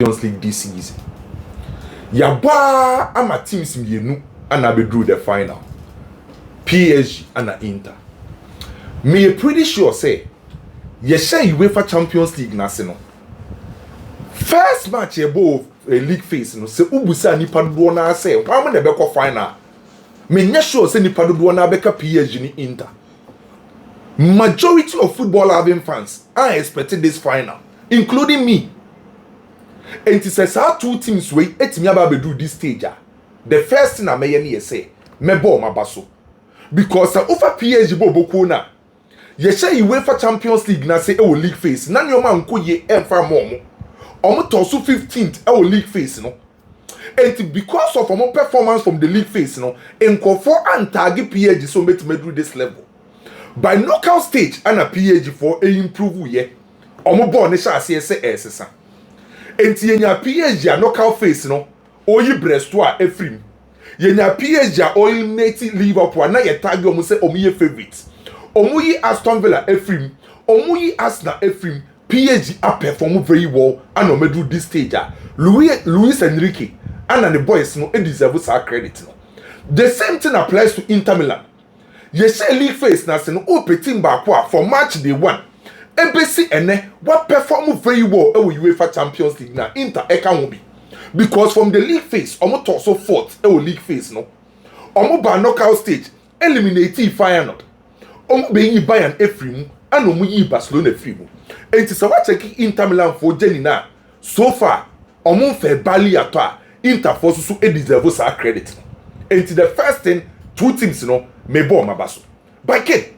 Champions League this season. Yaba ama teams mienu ana bedru the final. PSG and Inter. Me pretty sure say share UEFA Champions League na se no. First match above a league phase no se ubusa nipa dodo na say why na be ko final. Me nya sure say nipa dodo na be ka PSG ni Inter. Majority of football loving fans are expecting this final, including me. And it says how two teams way etimi aba be do this stage. The first thing I may say, me ball my baso. Because over PSG bobo na. Ye share UEFA Champions League na say e league phase. Na nyoma nko ye emfa momo. Omo tosu 15th e league phase no. And because of our performance from the league phase no, enko for antagi PSG so met do this level. By knockout stage and a PSG for a improve ye. Omo ball ne sha say esesa. Enti yenya PSG a knockout phase no, oyi Bresto a efrim. Yenya PSG a eliminate Liverpool na ye tag omo say omo ye favorite. Omo yi Aston Villa efrim, omo yi Arsenal efrim. PSG a perform very well and omo do this stage a. Luis Enrique and the boys no e deserve sa credit no. The same thing applies to Inter Milan. Ye say league phase na se no o petim ba kwa for match day 1. Ebesi ene what perform very well e UEFA Champions League na Inter e kan be because from the league phase omo to so fourth e league phase no omo ba knockout stage eliminate Feyenoord omo be yi Bayern efrimu and omo yi Barcelona efrimu enti se wa check Inter Milan for Jenny na so far omo fe bali ato a Inter for so e deserve sa credit enti the first thing two teams no me ball mabaso by kid.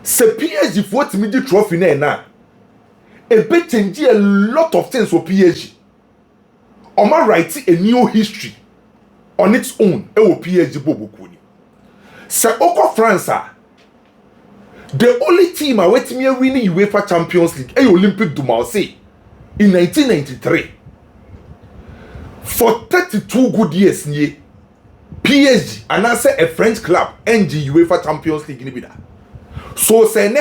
Se PSG for to the trophy na e be change a lot of things for PSG. Oma write a new history on its own e wo PSG boboku ni. Se oko France the only team a wetimi win UEFA Champions League e Olympique du Marseille in 1993. For 32 good years ni PSG and answer a French club NG UEFA Champions League ni bida. So say ne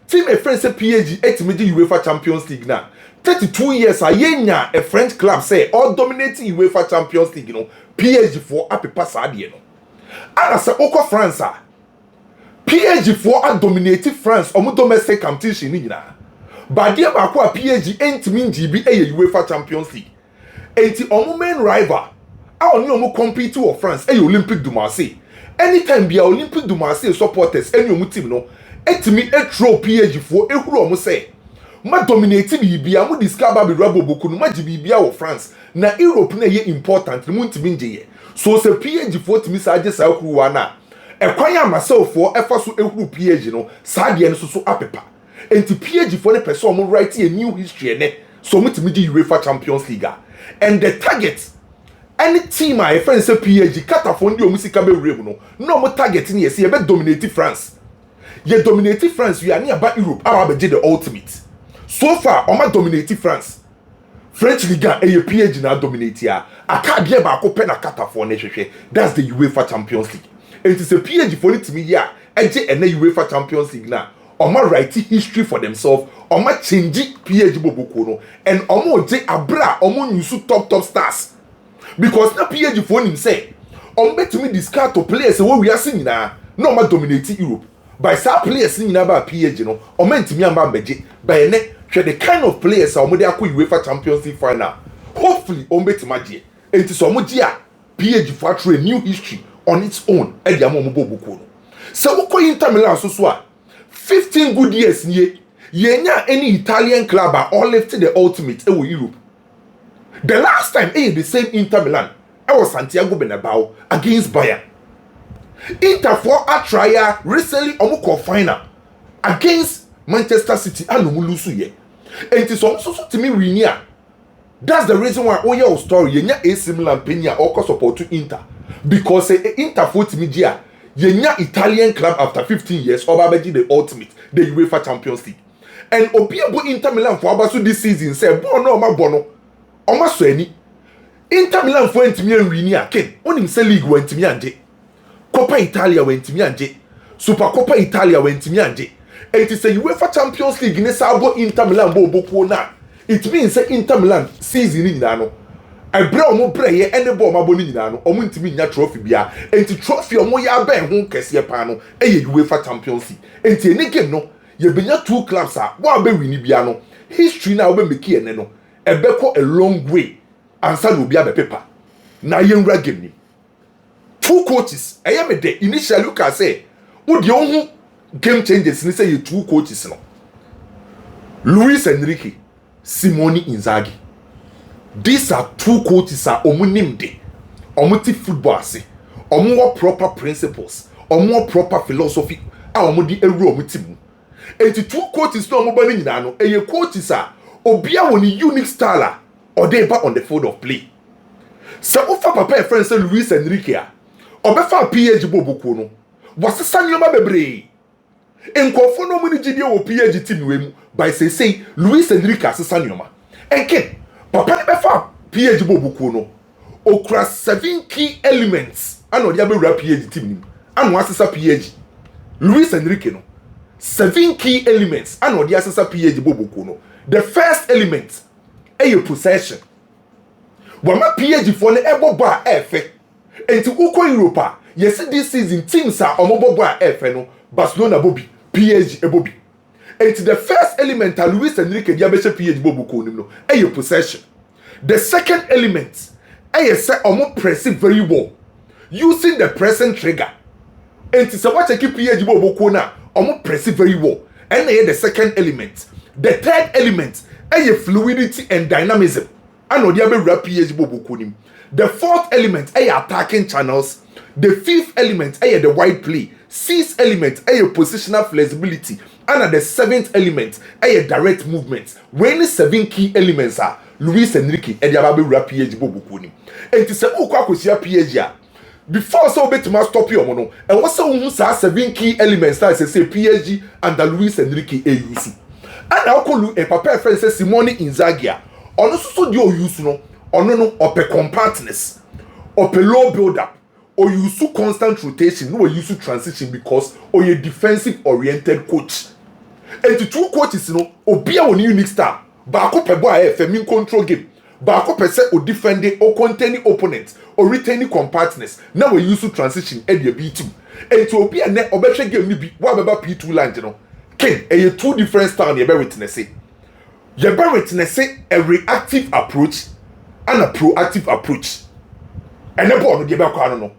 team a French PSG etimi UEFA Champions League na 32 years a yenya a French club say all dominating UEFA Champions League no PSG for apepa saade no ana say oko France PSG for a dominating France omo domestic competition ni nyina ba dia ba ko a PSG entimi ngibi e UEFA Champions League enti omo main rival a oni omo compete with France e Olympique du Marseille anytime be Olympique du Marseille supporters any omo team no etimi etro PSG for ehuru omo say ma dominate bibia mo discover be rabo boku no ma bibia wo France na Europe na ye important mo ntimi nje so se PSG for timi sa age sa ehuru wa na ekwan ya myself for efa so ehuru PSG no sa de no so apepa enti PSG for the person omo write a new history ne so mo timi di UEFA Champions League and the target any team a friend say PSG catafon di omusika be wrem no mo target ni ye be dominate France. Ye dominate France we are near about Europe our be the ultimate. So far oma dominate France. French Liga e ye PSG na dominate ya. Aka de ba ko pe na catafon ne hwehwe. That's the UEFA Champions League. It is a PSG for it me ya eje ene UEFA Champions League na. Oma write history for themselves. Oma change PSG boboko no and oma je abra oma nyusu top stars. Because na PSG for him say betumi discard to players we are seeing na no ma dominate Europe by sa players ni na ba PSG no ntimi amba mbeje by ne hwe the kind of players a de akọ UEFA Champions League final hopefully betuma je enti so gi a PSG for a new history on its own e dia mo bobuko no so uko Inter Milan so a 15 good years nie yenya any Italian club all left the ultimate e Europe. The last time the same Inter Milan was Santiago Bernabeu against Bayern. Inter for a trial recently omuko final against Manchester City and Lumulusu ye. And it is also to me we that's the reason why your story yenya AC Milan penya or support to Inter because Inter for to me yenya Italian club after 15 years obabeji the ultimate the UEFA Champions League. And obiabo Inter Milan for abasu this season say bono ma bono Oma so ani Inter Milan for ntimi anwini aken onim se league wa ntimi anje Coppa Italia wa ntimi anje Super Coppa Italia wa ntimi anje enti se UEFA Champions League ne sabo Inter Milan bo bokuo na it means say Inter Milan season ni nyina no ebre omo bre ye ene ball mabo ni nyina no omo ntimi nya trophy bia enti trophy omo ya ben ho kese pa no eye UEFA Champions League enti eni game no ye benya two clubs a wa be win bia no history na we make ene no ebeko a long way ansa no bia be paper na ye nwra game ni two coaches eye me de initially you can say wo de ohun game changes ni say you two coaches no Luis Enrique, Simone Inzaghi. These are two coaches are omunimde. Omuti football ase. Omuwa proper principles. Omuwa proper philosophy. A omudi eru omutimu. Enti two coaches no omubani nyina no. Eye coaches are obia woni unique style or they back on the field of play. So ofa papa e friend say Luis Enrique a obefa PSG bobuko no. Wasesa nyoma bebre. Enkofo no muni gidie wo PSG team wemu by say Luis Enrique asesa nyoma. Enke papa ne befa PSG bobuko no. Okra 7 key elements ano dia be wura PSG team nim. Ano asesa PSG. Luis Enrique no. 7 key elements ano dia asesa PSG bobuko no. The first element is possession. Wama PSG for ne ebo ba efe. Enti uko Europa, yes this season teams are omobo ba efe no. Barcelona bobi, PSG ebobi. Enti the first element a Luis Enrique dia be she PSG bobuko nim no, is possession. The second element is say omo press very well using the pressing trigger. Enti se wa check PSG bobuko na omo press very well. And the second element. The third element is fluidity and dynamism. And PSG bobuko nim. The fourth element is attacking channels. The fifth element is the wide play. Sixth element is positional flexibility. And the seventh element is direct movement. When the 7 key elements are Luis Enrique and the PSG bobuko nim. And to say PSG before so bit must stop you mono. And what's so 7 key elements that say PSG and the Luis Enrique e use. And now call a papa friend say Simone Inzaghi. Ono so dio use no. Ono no ope compactness. Ope low build up. Or use constant rotation. No use transition because or a defensive oriented coach. And the two coaches no obia on unique style. Bako pe boy FM control game. Bako pe se o defending or containing opponents or retaining compactness. Now we use transition at the B2. And to obia ne obetwe game ni bi wa beba P2 line no. Ken, a two different styles you bear witness it. You bear witness a reactive approach and a proactive approach. And the ball you bear no.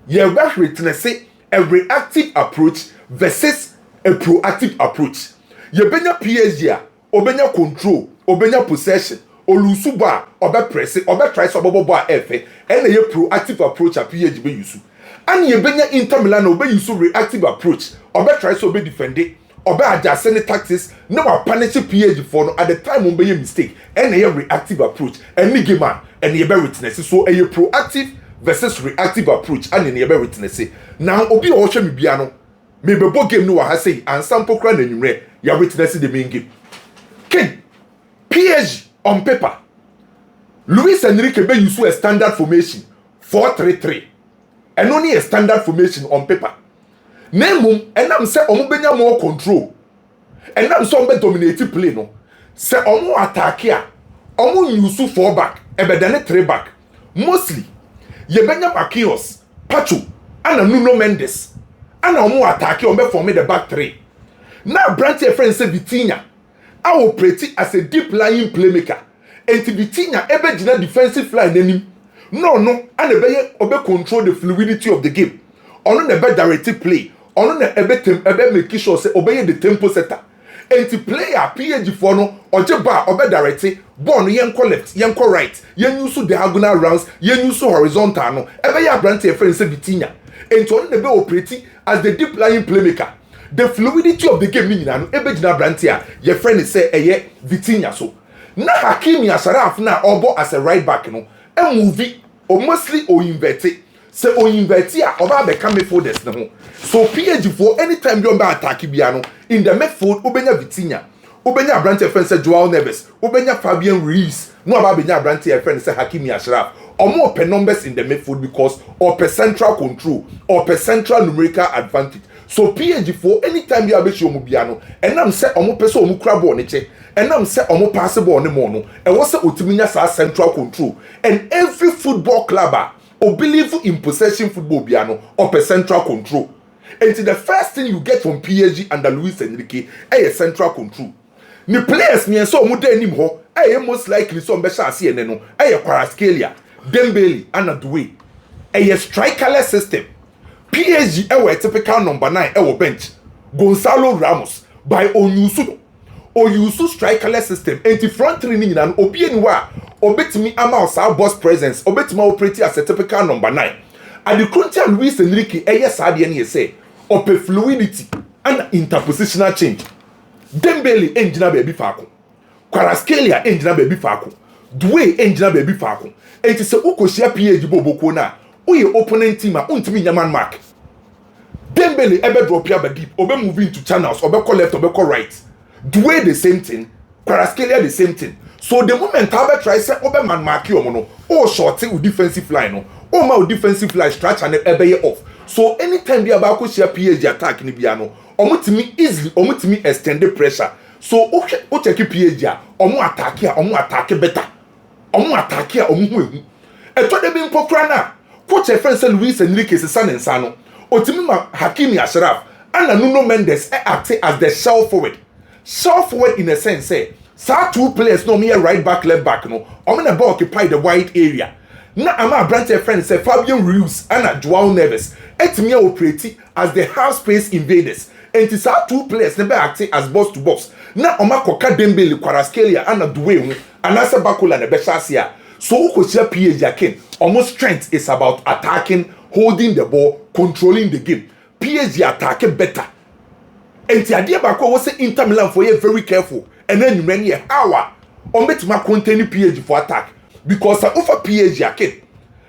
You bear witness a reactive approach versus a proactive approach. You bear PSG, obenya control, obenya possession, or lose bar, or bear press, or bear try some bar F, and a proactive approach at PSG be use. And you bear Inter Milan obey use reactive approach, or bear try so be defended. Obe adjusting the tactics, no one punishing PSG for no at the time when be a mistake, and a reactive approach, and game man, and you bear witness. So a proactive versus reactive approach, and you bear witness. Now, Obi Osha Mibiano, maybe both game no has say, and sample crown and you read, you are witnessing the main game. Ken, PSG on paper, Luis Enrique be use a standard formation 4-3-3, and only a standard formation on paper. Name and I'm say omo more control. And I'm so be dominating play no. Say omo attack here. Omo use 4 back, ebe than 3 back. Mostly, ye benya Marquinhos, Pacho, and Nuno Mendes. And omo attack here on form the back 3. Now branch your friend say Vitinha. I will operate as a deep lying playmaker. And to Vitinha ebe jina defensive line enim. No, and ebe control the fluidity of the game. On the directed play. On the ebe make sure say obey the tempo setter. And to play a PSG for no or jeba obe directed ball yenko left, yenko right, yen use diagonal rounds, yen use horizontal no. Ebe ya branch your friend say Vitinha. And to on the be operating as the deep lying playmaker. The fluidity of the game ni na no ebe jina branch here. Your friend say eye Vitinha so. Na Hakimi Ashraf na obo as a right back no. E movie or mostly or inverted. Se o inverte a oba be come midfielders ne ho. So PSG for anytime you ba attack biano in the midfield obenya Vitinha, obenya branch friend say Joao Neves, obenya Fabian Ruiz, no aba benya branch friend say Hakimi Ashraf. Or more per numbers in the midfield because or per central control or per central numerical advantage. So PSG for anytime you are bet you mubiano, and I'm set on person who crab on it, and I'm set on possible on the mono, and what's the ultimate central control, and every football clubber or believe in possession football piano or per central control. And the first thing you get from PSG under Luis Enrique is central control. The players me and so much anymore. I am most likely some better see and no. I am Kvaratskhelia, Dembele, and Adoué. A strikerless system. PSG a typical number 9 our bench. Gonzalo Ramos by Onyusu. Oyusu strikerless system. And the front training and Obienwa. Obetimi ama our boss presence. Obetimi operate as a typical number 9. And the cruncher Luis Enrique Sadia say ope fluidity and interpositional change. Dembele engina baby fako. Kvaratskhelia engina baby fako. Doué engina baby fako. And say ukoshia PSG boboko na. Oye opponent team a untimi nyaman mark. Dembele ebe drop ya deep. Obe moving to channels. Obe call left. Obe call right. Doué the same thing. Kvaratskhelia the same thing. So the moment Albert try say obe man mark you mono. Oh short with defensive line no. Oh my defensive line stretch and ebe off. So anytime they about to share PSG attack ni biano, omutimi easily omutimi extend the pressure. So okay, o check PSG omu attack better. Omu attack omu hu. E to de bi mpokra na. Coach friend say Luis Enrique se san nsano. Otimi ma Hakimi Ashraf and Nuno Mendes act as the shell forward. Shell forward in a sense say, sa two players no me right back left back no. Omo na ball occupy the wide area. Na ama branch friend say Fabian Ruiz and Joao Neves etimi operate as the half space invaders. And it's our two players never acting as box to box. Na oma koka Dembele, Kvaratskhelia and Doué and asa Bakola na beshasia. So ukochia PSG again. Almost strength is about attacking, holding the ball, controlling the game. PSG attacking better. And the idea bako was say Inter Milan for you very careful. And then many hour on betuma contain PSG for attack. Because I offer PSG again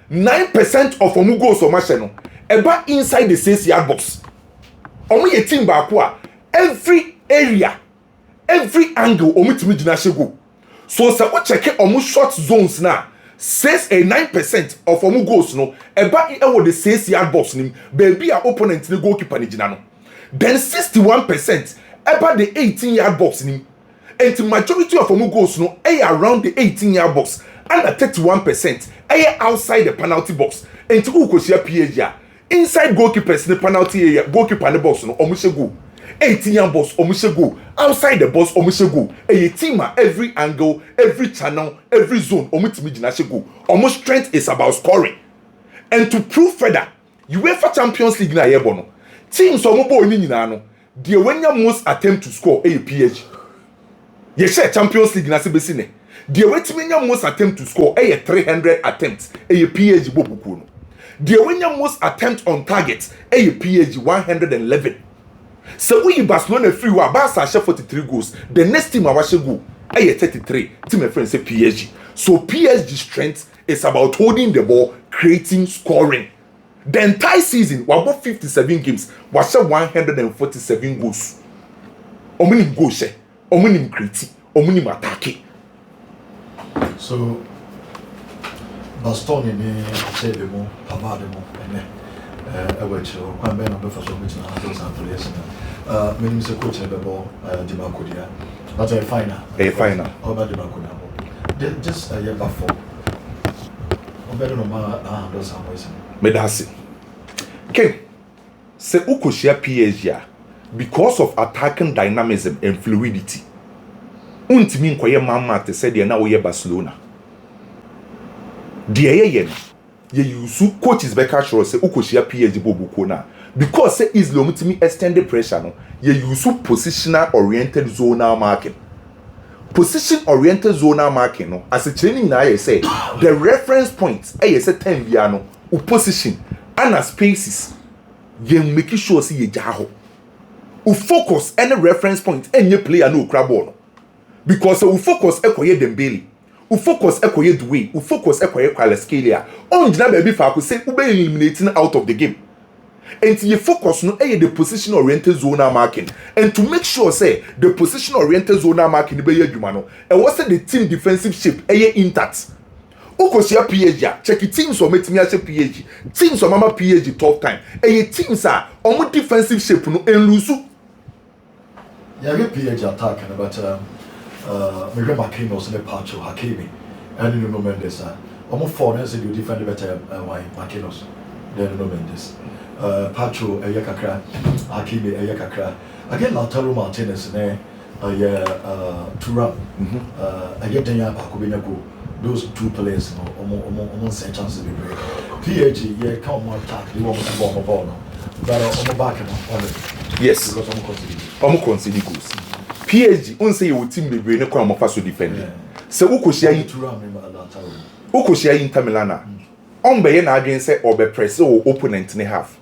9% of omu goals or machino eba inside the 6-yard box. Omu ye team bakwa every area, every angle omu timi gina go. So say o check omu short zones na 9% of omu goals no eba e wo the 6-yard box nim baby a opponent ni goalkeeper ni gina no. Then 61% eba the 18-yard box nim. And the majority of omu goals no e around the 18-yard box. And 31% outside the penalty box. And to go share PSG inside goalkeepers in the penalty area, goalkeeper in the box no omushe go. 18-yard box omushe go. Outside the box omushe go. A team every angle, every channel, every zone omutimi gina go. Almost strength is about scoring. And to prove further, UEFA Champions League na yebo no. Teams omubo oni nyina no. The wenya most attempt to score PSG. Ye share Champions League na se besi ne. The wetiminya most attempt to score 300 attempts PSG bobuku no. The wenya most attempt on target PSG 111. So we Barcelona free wa Barca share 43 goals. The next team awashe go 33. Team my friend say PSG. So PSG strength is about holding the ball, creating, scoring. The entire season we about 57 games, we share 147 goals. Omunim goal share, omunim create, omunim attack. So, Baston ni achebe mo, pamade mo, ene. Ewecho, kwa mbe na befa so meeting na those and players na. Menim se coach ebe bo di makodia. But a final. A final. Oba di makodia. Just a year before. Obedo no ma those and boys. Medasi. Okay. Se ukoshia PSG because of attacking dynamism and fluidity. Untimi nkoye mama te said na wo ye Barcelona. De ye use coaches beka sure say ukoshia PSG bobuko na because say Islam untimi extended pressure no ye use positional oriented zonal marking. Position oriented zonal marking no as a training na ye say the reference point ye say time bia no position and spaces ye make sure say ye jaho. U focus any reference point any player no crab ball. Because we focus ekoye Dembele, we focus ekoye Doué, we focus ekoye Kvaratskhelia. On jina baby fa ko say ube eliminating out of the game. And you focus no the position oriented zonal marking. And to make sure say the position oriented zonal marking be adwuma no. And what say the team defensive shape intact. Okosia PhD, check it teams or meet me as a PhD. Teams or mama PhD top time. A teams are on defensive shape no and lose. Yeah, we PhD attack but me remarking also the patch of Hakimi and Nuno Mendes. Almost 4 years you defend better why Makinos. Then Nuno Mendes. Pacho Ayakakra, Hakimi Ayakakra. Again, Lautaro Martinez, Thuram. I get Denya Pakubinago. Those 2 players, almost a chance to be great. PhD, yeah, come on, attack. You want to bomb a ball, but on the back on it. Yes, because I'm consider goals. PhD, on say you team be no come off to defend. So Ukoshia Inter Milan. On be na adwen say obe press or opponent ne half.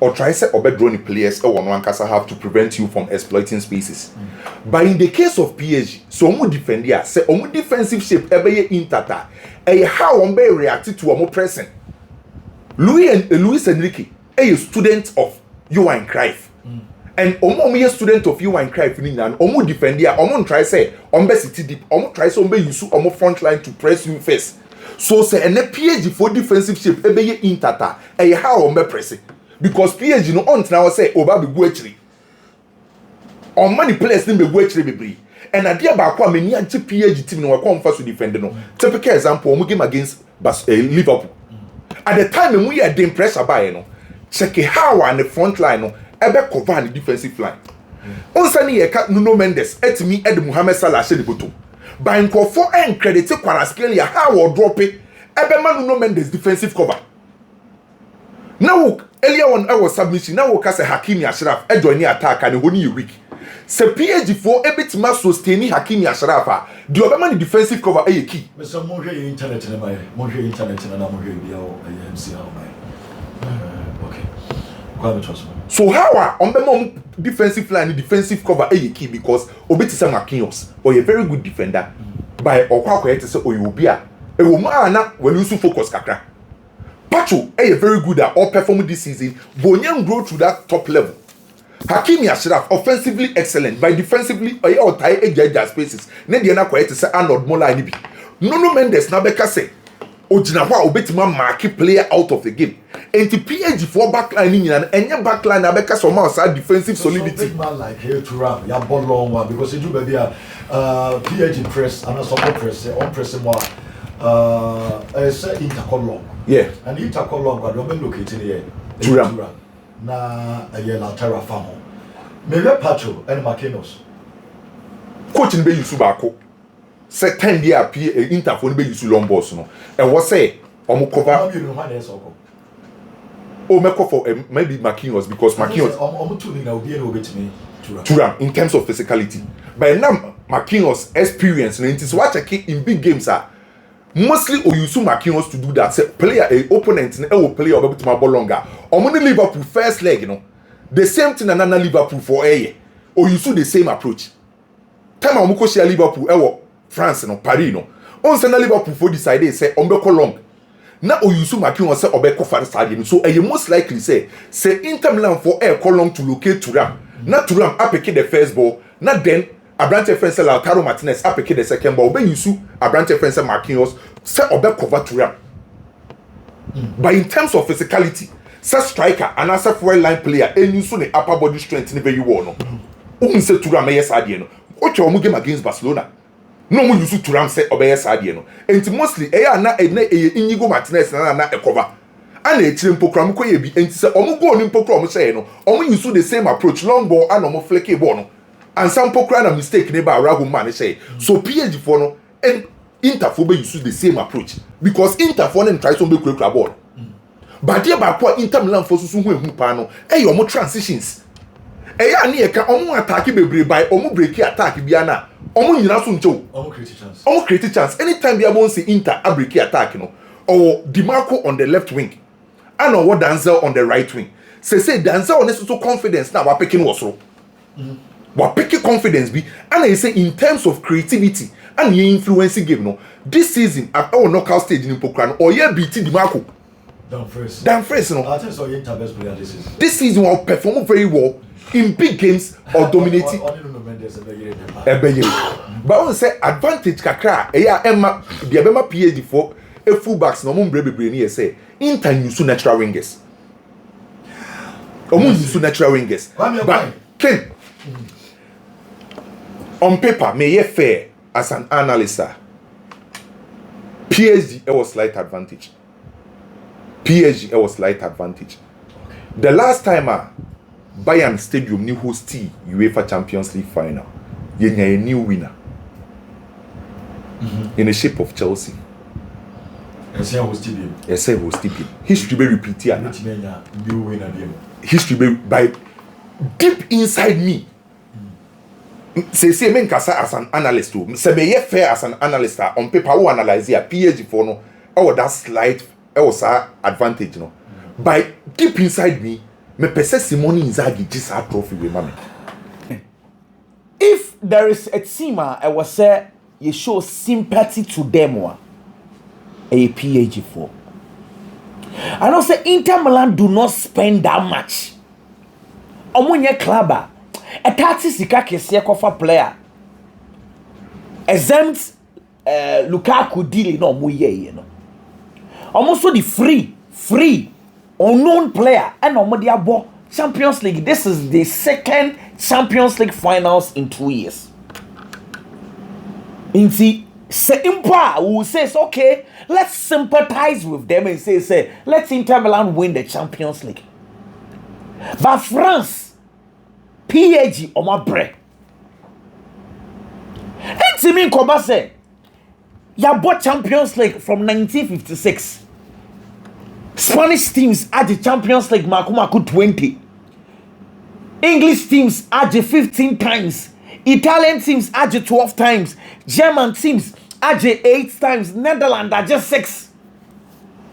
Or try say obe draw the players or one kasa have to prevent you from exploiting spaces. But in the case of PSG, so omo defend here, say omo defensive shape ebe intata. How on be react to omo pressing. Luis Enrique, a student of Johan Cruyff. And omo student of Johan Cruyff ni nan omo defend here, omo try say ombe city deep, omo try say ombe use omo front line to press you first. So say and PSG for defensive shape ebe intata. How ombe pressing. Because PSG no on now say oba be go actually. On many players nim be go actually be. And adia ba kwa many anti PSG team no kwa mfa so defend no. Typical example omo game against Liverpool. At the time we had the pressure by no. Check how on the front line no ebe cover the defensive line. On sani ye ka Nuno Mendes etimi Ed Mohamed Salah she the bottom. By nkofo en credit Kvaratskhelia how or drop it ebe man Nuno Mendes defensive cover. Now earlier on our submission now we can say Hakimi Ashraf e join the attack and woni weak. Se PSG for ebitima sustain Hakimi Ashraf the obama the defensive cover e key. Me some more internet na my more internet na more bia o MC how my. Okay. Go trust me. So how are on defensive line defensive cover e key because obeti say Marquinhos or a very good defender by okwa yet say oyobi a e wo ma na we lose focus kakra. Pacho is very good at all performing this season. Bonyam grow to that top level. Hakimi Ashraf offensively excellent, but defensively or tie edge spaces. Nedi na quiet to say Arnold Mola ni bi. Nuno Mendes na beka say ojina hwa obetima mark player out of the game. Enti PSG for backline ni na enye backline na beka so ma sa defensive solidity. Big man like here to run ya ball long one because you do baby PSG press and support press on press more say intercolong. Yeah. And intercolong but don't located here. Thuram. Na a year Lautaro famo. Maybe Pacho and Marquinhos. Coach in be use bako. Say 10 year Inter for be use long balls no. And what say omo cover oh make for maybe Marquinhos because Marquinhos omo two na obi na obetimi Thuram in terms of physicality. But now Marquinhos experience no it is what check in big games are mostly or use Marquinhos to do that. Say player a opponent na will play or to my ball longer. Or money Liverpool first leg, you know. The same thing another Liverpool for a year. Or you the same approach. Time amuko share Liverpool France no Paris no. On send Liverpool for decide say ombeko long. Na or you Marquinhos say obeko for stadium. So you most likely say Inter Milan for long to locate Thuram. Na Thuram apeke the first ball. Na then Abrante friend say Lautaro Martinez apeke the second ball. When you Abrante friend say Marquinhos say obe cover Thuram. But in terms of physicality, say striker and as a forward line player, and you the upper body strength in the very one. Say Thuram yes idea no. Watch your game against Barcelona. No more use Thuram say obe yes idea no. And mostly na Inigo Martinez na cover. And a chim program ko ye bi and say omo go on program say no. Omo use the same approach long ball and omo fleky ball no. And some program na mistake neighbor Ragu man say. So PSG for no and Inter for be use the same approach because Inter for them try to be quick ball. But there ba kwa Inter Milan for susu hu pa no e your transitions. E ya na e ka omo attack bebre by omo break attack bia na omo nyina so nchew. Omo create chance. Anytime bia mo say Inter a break attack no or Dimarco on the left wing and or Danzel on the right wing. Say Danzel on so confidence na wa picking wasro. Wa picking confidence be and I say in terms of creativity and ye influencing game no this season at our knockout stage in Pokran or ye beat Dimarco Dan Fresh no I think so Inter best player this season will perform very well in big games or dominating but I say advantage kakra eya emma the abema PSG for a fullbacks no mo mbre ni say Inter use natural wingers. Use natural wingers. But Ken, on paper, may you fair as an analyst. PSG was slight advantage. PSG was slight advantage. The last time Bayern Stadium new host UEFA Champions League final, you a new winner in the shape of Chelsea. Yes, I was still history be repeated. New winner. History be by deep inside me. Say men kasa as an analyst too. Say me fair as an analyst on paper who analyze here PSG for no or that slight was advantage no. By deep inside me possess Simone Inzaghi just a trophy with mommy. If there is a team I was say you show sympathy to them a PSG for. I don't say Inter Milan do not spend that much. Omunye club a 30 sika kese kofa player exempt Lukaku deal no mo ye no almost the free unknown player and omo dey abo Champions League. This is the second Champions League finals in 2 years. Inti say impa will say okay, let's sympathize with them and say let's Inter Milan win the Champions League. But France PSG on my break. And to me, Koba say, ya bought Champions League from 1956. Spanish teams at the Champions League, Makumaku 20. English teams at the 15 times. Italian teams at the 12 times. German teams at the 8 times. Netherlands at just 6.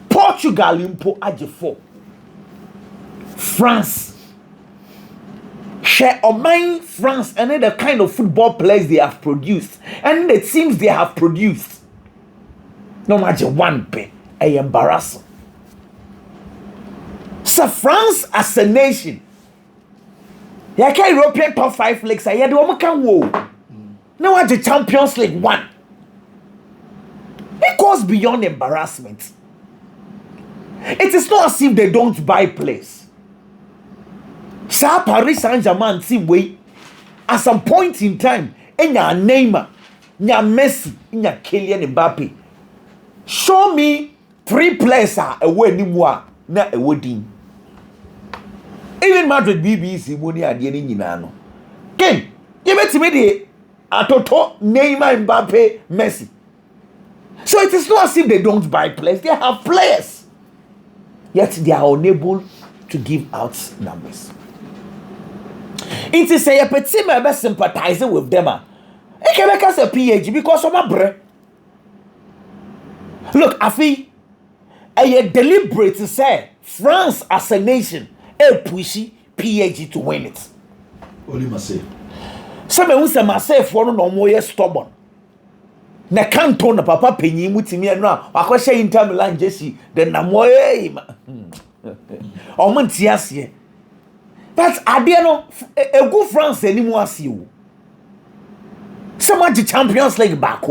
Portugal impo at the 4. France. Share or mind France and the kind of football players they have produced and the teams they have produced. No matter one pay, I embarrass. So France as a nation, yeah, European top 5 leagues. I had one can whoa. Now at the Champions League 1. It goes beyond embarrassment. It is not as if they don't buy players. Sa Paris Saint-Germain team way at some point in time enya Neymar, nya Messi, nya Kylian Mbappe. Show me 3 players away ni mua na ewodin. Even Madrid BBC money ade ni nyina no. Ken, you betime de atoto Neymar, Mbappe, Messi. So it is not as if they don't buy players, they have players. Yet they are unable to give out numbers. It is a petit me sympathizing with them. I can make us a PSG because of my bread. Look, I feel a deliberate to say France as a nation pushy PSG to win it. Only Marseille. Some who say Marseille for no more stubborn. Na canton na papa penyi mutimi no akwahye Inter Milan Jesse then na moye o man tiase. But ade no a good France anymore ase o. So much Champions League back.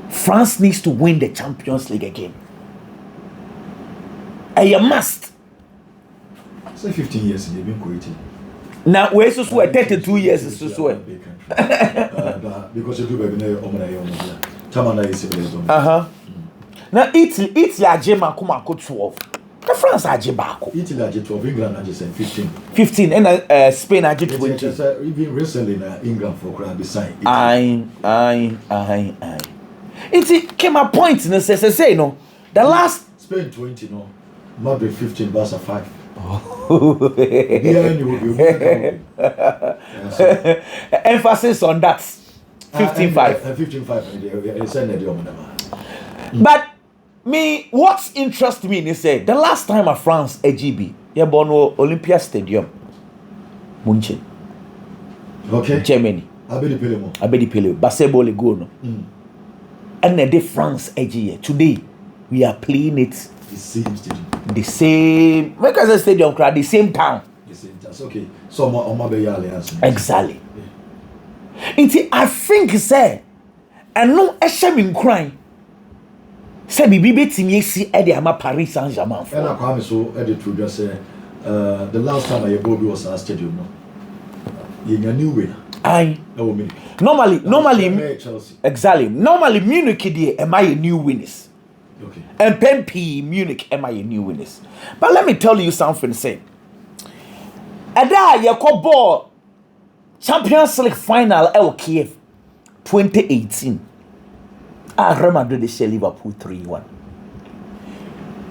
France needs to win the Champions League again. A must. Say 15 years they've been creating. Now we're so 32 years is so. Because you do baby na Tamana is civil. Now Italy ajema kuma ko 12. The France aje back. Italy aje 12, England aje 15. 15 and Spain aje 20. Even recently na England for crowd beside. I. It came a point in say no. The last Spain 20 no. Madrid 15, Barca 5. Emphasis on that. 15-5. 15-5. But me, what interests me is say the last time at France AGB, you born Olympia Stadium, Munchen. Okay. Germany. Abedi Pele. Baseball go no. And the France AG today we are playing it. The same stadium. The same. Make us a stadium crowd. The same town. The same town. Okay. So alliance. Exactly. I think say, and no shame in crying. say bibi betimi esi e de ama Paris Saint-Germain for. And I come so edit to just say the last time I Bobby was at stadium no. You a new winner. Aye. Normally Chelsea. exactly. Normally Munich dey am I a new winners. Okay. And Pempi Munich am I a new winners. But let me tell you something say. Ada yako ball Champions League final El Kiev 2018. Real Madrid share Liverpool 3-1.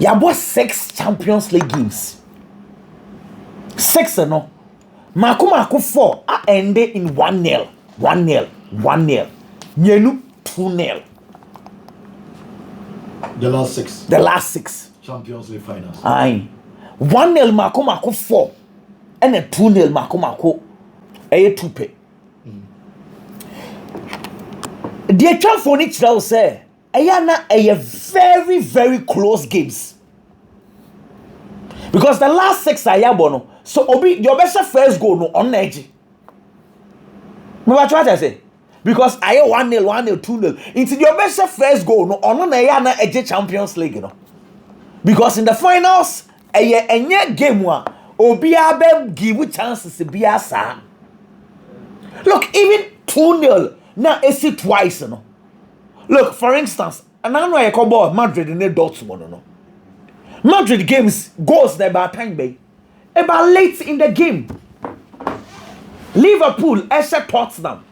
Yabo 6 Champions League games. 6 no. Mako 4 ended in 1-0. 1-0. Nyenu 2-0. The last 6. The last 6 Champions League finals. Aye. 1-0 Mako 4. And a 2-0 Mako. Aye 2-pay. The champion itself say ayana a very very close games. Because the last 6 ayabono. So obi your best first goal no on edge. Me what I say? Because aye 1-0, 2-0. Into your best first goal no on na edge Champions League no. Because in the finals aye enye game wa obi abe give chances bia sa. Look, even 2-0 now it's it twice no. Look, for instance, and I know I call ball Madrid in the Dortmund no. Madrid games goals there by time bay. About late in the game. Liverpool Esha Tottenham.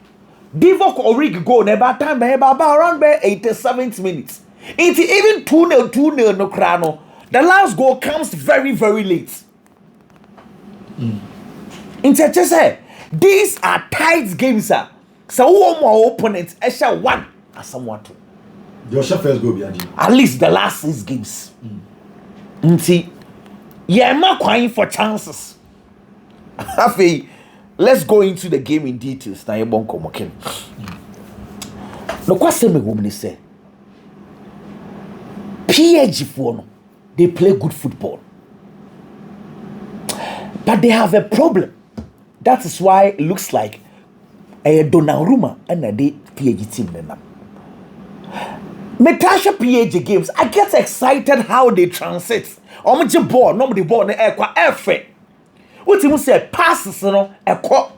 Divock Origi goal about time by about around by 87th minutes. It's even 2-0 no crano. The last goal comes very very late. These are tight games, sir. So one more opponents Esha 1 as someone to. Your first goal behind you. At least the last 6 games. See, yeah, I'm not crying for chances. Let's go into the game in details. Now, you're okay. No question me woman say. PSG for they play good football, but they have a problem. That is why it looks like a Donnarumma and a PSG team. Metasha PSG games, I get excited how they transit. Omoje ball, nobody ball na ekwa efe. What you say passes no ekwa.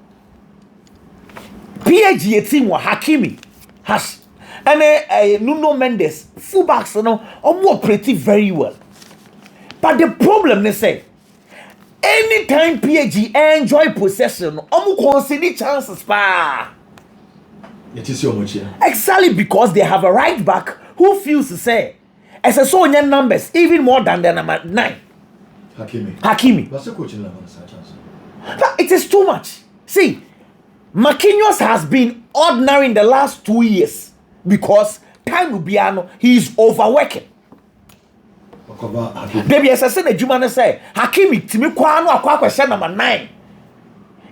PSG team wa Hakimi has and Nuno Mendes fullbacks no operate very well. But the problem they say anytime PSG enjoy possession, concede chances pa. It is your much here. Exactly because they have a right back who feels to say as a Sonia numbers even more than the number 9. Hakimi. What's the coach in the chance? It is too much. See, Marquinhos has been ordinary in the last 2 years because time will be he is overworking. Baby, as I said, the Jumana say Hakimi Timi Kwano akwa question number 9.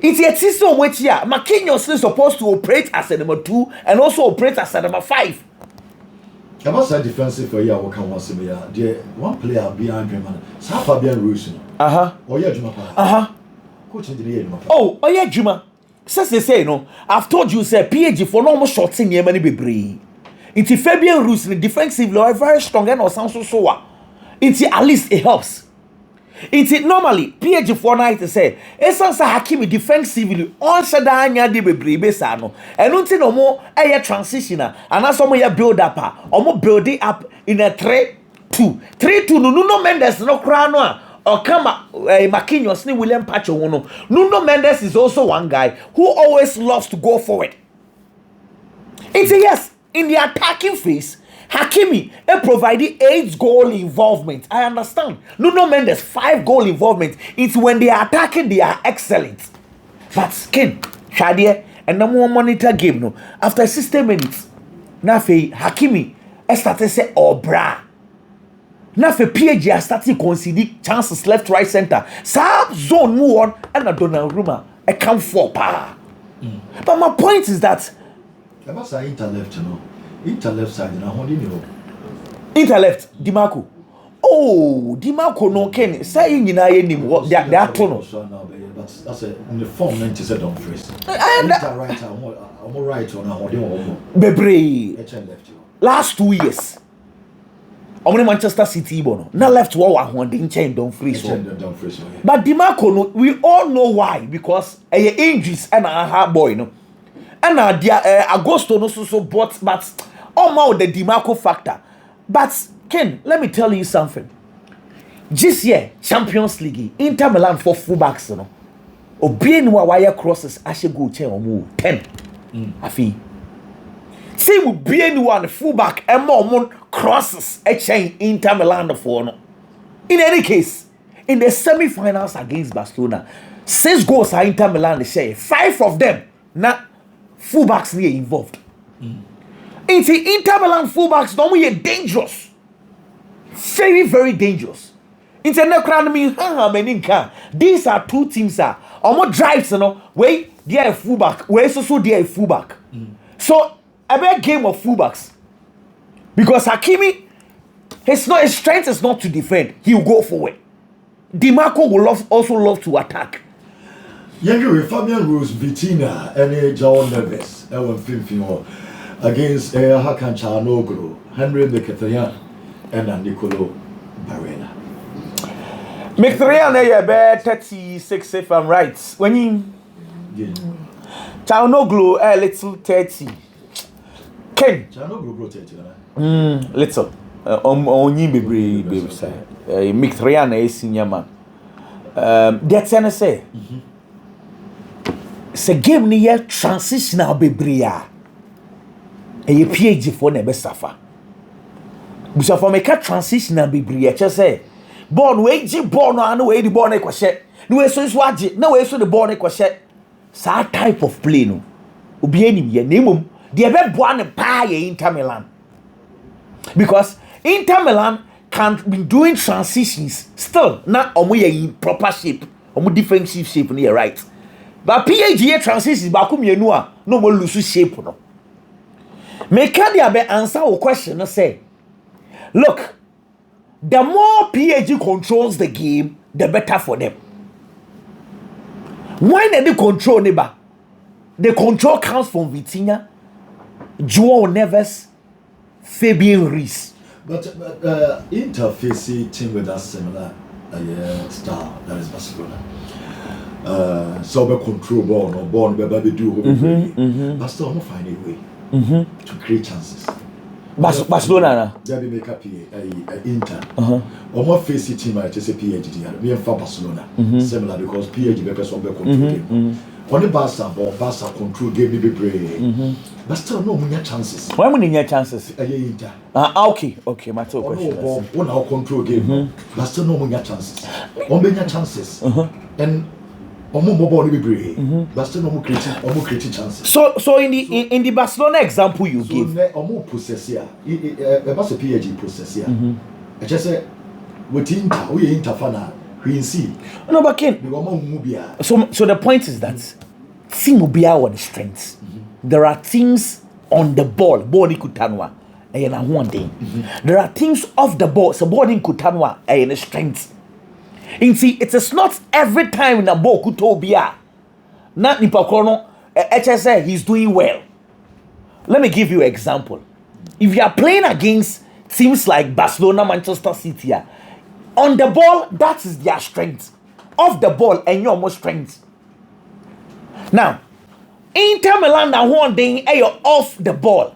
It's a system which here Marquinhos is supposed to operate as a number 2 and also operate as a number 5. I must say defensive for you. What can one say? The one player behind him, South Fabian Ruiz. Oh yeah, Juma. Coach in the year. Oh yeah, Juma. Since they say no, I've told you say PSG for no more shots in Yemen be brave. It's Fabian Ruiz in defensively are very strong and or sound so. It's at least it helps. It's normally PSG for night to say essence Hakimi defensively on Shadanya de Bebrebe Sano and until no more a transitioner and as some build up or more building up in a 3-2 Nuno Mendes no crano or come Marquinhos ni William Pacho Uno. Nuno Mendes is also one guy who always loves to go forward. It's a yes in the attacking phase. Hakimi provided 8 goal involvement. I understand. Nuno Mendes 5 goal involvement. It's when they are attacking, they are excellent. But skin, Shadia, and no more monitor game no. After 60 minutes, Nafe Hakimi started to say bra. Nafe PSG started conceding chances left, right, center. Sub zone move on and a Donnarumma come for pa. But my point is that I must say Inter left, you know. Inter left side, and I hold you. Inter left, Dimarco. Oh, Dimarco no Ken. Say you know what they are tunnel. But that's in the form 90 don't freeze. Inter right, I'm more right on a holding. Bebre. Left. Last 2 years. Omni Manchester City bono. Na left war one they chain don't freeze. Don't But DiMarco no, we all know why because injuries and a hard boy no. And Agosto no so but all the DiMarco factor. But Ken, let me tell you something. This year Champions League Inter Milan for fullbacks no. Obien wa wire crosses ashe go chain omo 10. Afi. See we bien one fullback and more crosses a chain Inter Milan for no. In any case, in the semi-finals against Barcelona, 6 goals are Inter Milan share. 5 of them na fullbacks near involved. It's Inter Milan fullbacks normally dangerous. Very, very dangerous. These are 2 teams are almost drives, you know, where they are fullback, where so they are fullback. So a big game of fullbacks. Because Hakimi, his strength is not to defend, he will go forward. DiMarco will also love to attack. Yeah, Fabian Ruiz, Vitina, and John Neves, against Hakan Çalhanoğlu, Henry Mkhitaryan, and Nicolo Barella. Mkhitaryan is about 36 if I'm right. When you Çalhanoğlu a little 30. Ken Çalhanoğlu brought 30, little. Only baby say. Mkhitaryan is senior man. That's an say. It's a game near transitional baby. A PhD for never suffer. But for make a transitional baby, I just say. Born wage, born no way the born equation. No way so is watch. No way so the born equation. Sa type of play no. Ubi any ye name the ebe born a pie Inter Milan. Because Inter Milan can be doing transitions still not in proper shape, defensive shape near right. But PAGA transitions back no more lose shape no. Make the answer or question say, look, the more PAG controls the game, the better for them. When they control neighbor, the control comes from Vitinha, Joao Neves, Fabian Ruiz. But interface team with that similar style, that is Barcelona. So we control ball, no ball, we do, but still not find a way to create chances. Barcelona, there be make up Inter. Almost face team, I just say PSG. We have for Barcelona similar because PSG because of the control game. Only Barca control game be brave. But still no many chances. Why many chances? Inter. Okay, my two questions. One our control game, but still no many chances. Many chances. And more be brave. But still no more creating chances. So in the Barcelona example you give, more possess here. About a PSG possess here. I just say with Inter, we Inter fan. We see. No, but Ken. So the point is that team will be our strengths. There are things on the ball, body kutanwa, and one thing. There are things off the ball, so body kutanwa, and strengths. And see, it is not every time na ball kutobia. Not nipakono. HSA, he's doing well. Let me give you an example. If you are playing against teams like Barcelona, Manchester City, on the ball, that is their strength. Off the ball, and your more strength. Now, Inter Milan na one thing, off the ball.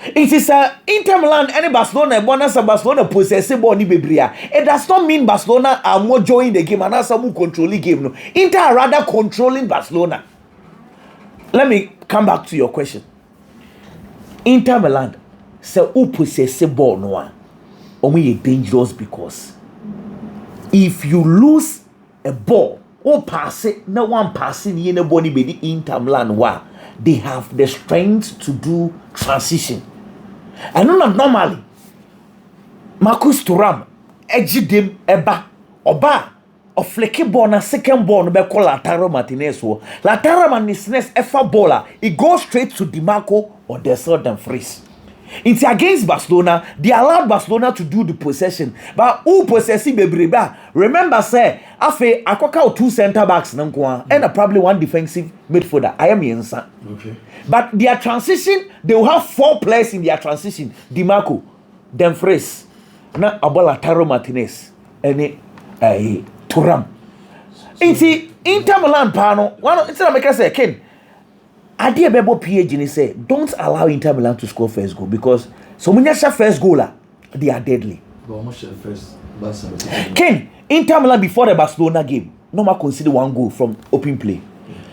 It is Inter Milan and Barcelona, Barcelona possess ball ni bebria. It does not mean Barcelona are more joining the game and are some controlling game. No, Inter are rather controlling Barcelona. Let me come back to your question. Inter Milan say who possess ball no one. Only dangerous because if you lose a ball, or pass it, no one passing anybody by the Inter Milan they have the strength to do transition. And normally Marcus Thuram edge them eba oba or flicky ball na second ball no be call Lautaro Martinez Lautaro Martinez efa baller it goes straight to DiMarco or Desel Dumfries. It's against Barcelona. They allowed Barcelona to do the possession. But who possessing Bebreba? Remember, say, Afe, Akoka 2 center backs, and probably 1 defensive midfielder. I am Yensa. Okay. But their transition, they will have 4 players in their transition. DiMarco, Dumfries, na abola Taro Martinez ene Turam nti Inter Milan pa no one it's na make say Ken ade bebo PSG ni say don't allow Inter Milan to score first goal because so when you first goal they are deadly. Ken Inter Milan before the Barcelona game no ma consider one goal from open play.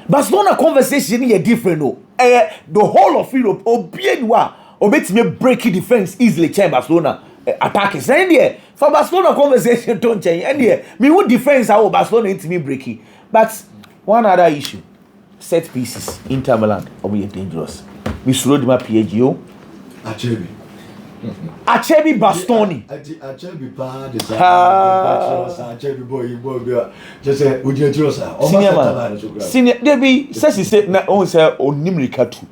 Barcelona conversation is different no. The whole of Europe obienwa obetime break defense easily change Barcelona attack is there for Barcelona conversation don't change and there me would defense how Barcelona intime breaking but one other issue set pieces Inter Milan obi dangerous we slow them up PSG o Achebi Bastoni Achebi pa de sa Achebi boy just say dangerous senior debi say na on say onimrika tu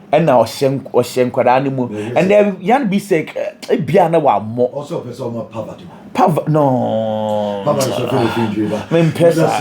and now Oshen kwada ni mu and then yan be sick bia na wa mo also person poverty no poverty so feel me pesa